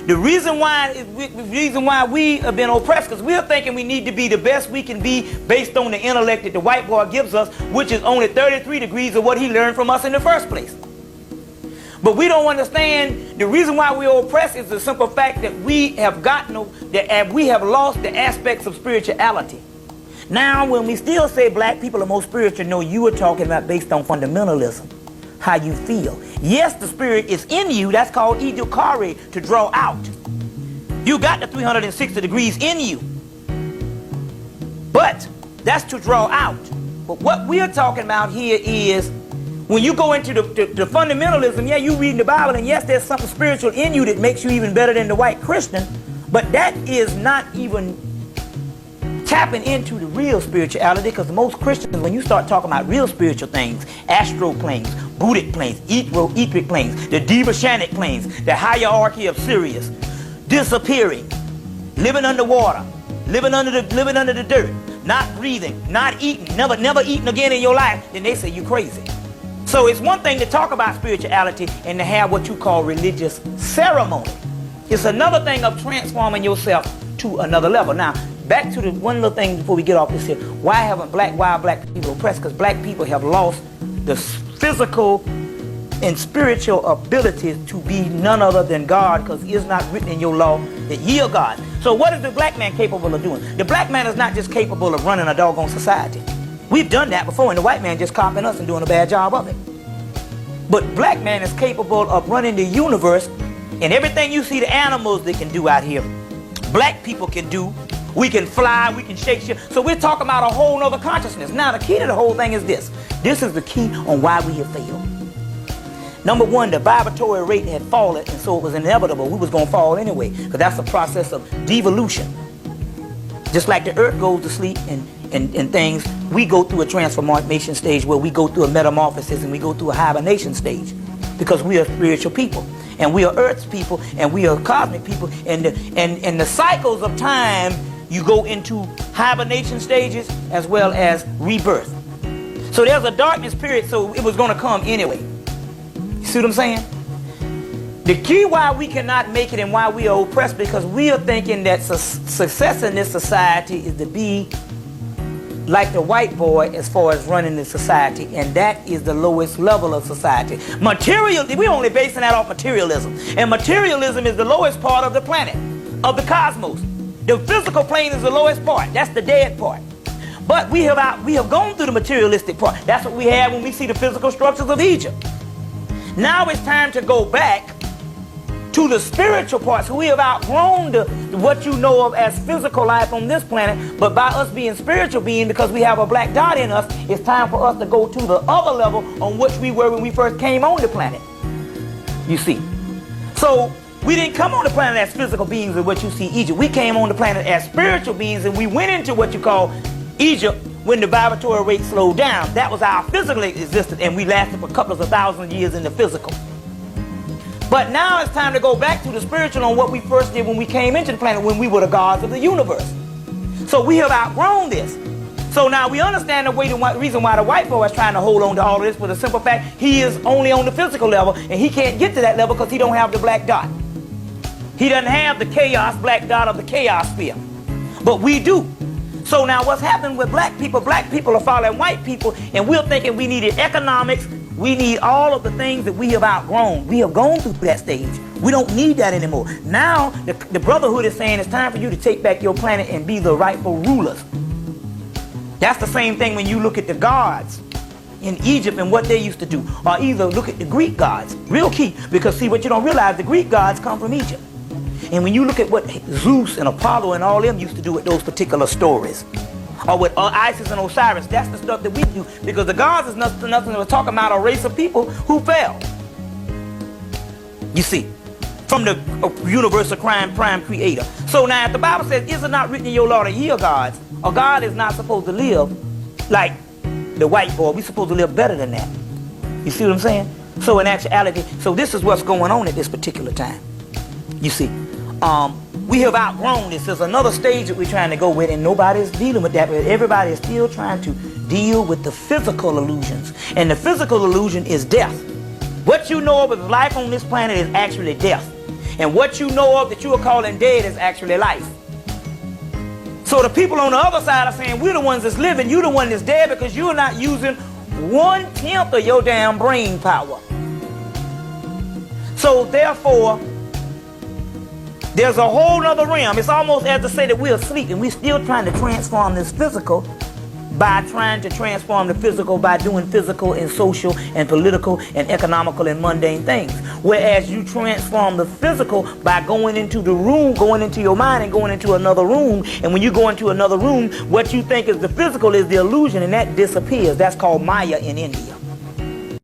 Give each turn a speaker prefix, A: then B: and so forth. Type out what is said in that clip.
A: The reason why we have been oppressed, because we're thinking we need to be the best we can be based on the intellect that the white boy gives us, which is only 33 degrees of what he learned from us in the first place. But we don't understand the reason why we're oppressed is the simple fact that we have lost the aspects of spirituality. Now, when we still say black people are more spiritual, no, you were talking about based on fundamentalism, how you feel. Yes, the spirit is in you. That's called edukare, to draw out. You got the 360 degrees in you. But that's to draw out. But what we're talking about here is when you go into the fundamentalism, yeah, you reading the Bible, and yes, there's something spiritual in you that makes you even better than the white Christian, but that is not even tapping into the real spirituality, because most Christians, when you start talking about real spiritual things, astral planes, Buddhic planes, etheric planes, the Devashanic planes, the hierarchy of Sirius, disappearing, living underwater, living under the dirt, not breathing, not eating, never eating again in your life, then they say you crazy. So it's one thing to talk about spirituality and to have what you call religious ceremony. It's another thing of transforming yourself to another level. Now, back to the one little thing before we get off this here. Why are black people oppressed? Because black people have lost the physical and spiritual ability to be none other than God, because it's not written in your law that ye are God. So what is the black man capable of doing? The black man is not just capable of running a doggone society. We've done that before, and the white man just copying us and doing a bad job of it. But black man is capable of running the universe, and everything you see the animals that can do out here, black people can do. We can fly, we can shake shit. So we're talking about a whole nother consciousness. Now the key to the whole thing is this. This is the key on why we have failed. Number one, the vibratory rate had fallen, and so it was inevitable. We was going to fall anyway, because that's a process of devolution. Just like the earth goes to sleep and things, we go through a transformation stage where we go through a metamorphosis and we go through a hibernation stage, because we are spiritual people. And we are earth's people, and we are cosmic people. And the cycles of time, you go into hibernation stages as well as rebirth. So there's a darkness period, so it was going to come anyway. You see what I'm saying? The key why we cannot make it and why we are oppressed, because we are thinking that success in this society is to be like the white boy as far as running the society, and that is the lowest level of society. We're only basing that off materialism, and materialism is the lowest part of the planet, of the cosmos. The physical plane is the lowest part. That's the dead part. But we have gone through the materialistic part. That's what we have when we see the physical structures of Egypt. Now it's time to go back to the spiritual part. So we have outgrown what you know of as physical life on this planet, but by us being spiritual beings, because we have a black dot in us, it's time for us to go to the other level on which we were when we first came on the planet. You see. So we didn't come on the planet as physical beings of what you see Egypt. We came on the planet as spiritual beings, and we went into what you call Egypt when the vibratory rate slowed down. That was our physical existence, and we lasted for a couple of thousand years in the physical. But now it's time to go back to the spiritual on what we first did when we came into the planet, when we were the gods of the universe. So we have outgrown this. So now we understand the reason why the white boy is trying to hold on to all of this, for the simple fact he is only on the physical level, and he can't get to that level because he don't have the black dot. He doesn't have the chaos black dot of the chaos sphere. But we do. So now what's happening with black people are following white people, and we're thinking we needed economics. We need all of the things that we have outgrown. We have gone through that stage. We don't need that anymore. Now, the brotherhood is saying it's time for you to take back your planet and be the rightful rulers. That's the same thing when you look at the gods in Egypt and what they used to do. Or either look at the Greek gods. Real key. Because see, what you don't realize, the Greek gods come from Egypt. And when you look at what Zeus and Apollo and all them used to do with those particular stories, or with Isis and Osiris, that's the stuff that we do. Because the gods is nothing we're talking about a race of people who fell. You see, from the universal prime creator. So now if the Bible says, is it not written in your law that ye are gods, or God is not supposed to live like the white boy, we're supposed to live better than that. You see what I'm saying? So in actuality, so this is what's going on at this particular time. You see, we have outgrown this. There's another stage that we're trying to go with, and nobody's dealing with that, but everybody is still trying to deal with the physical illusions. And the physical illusion is death. What you know of as life on this planet is actually death. And what you know of that you are calling dead is actually life. So the people on the other side are saying, we're the ones that's living, you're the one that's dead because you're not using 1/10 of your damn brain power. So therefore, there's a whole nother realm. It's almost as to say that we're asleep and we're still trying to transform this physical by trying to transform the physical by doing physical and social and political and economical and mundane things. Whereas you transform the physical by going into the room, going into your mind and going into another room. And when you go into another room, what you think is the physical is the illusion, and that disappears. That's called Maya in India.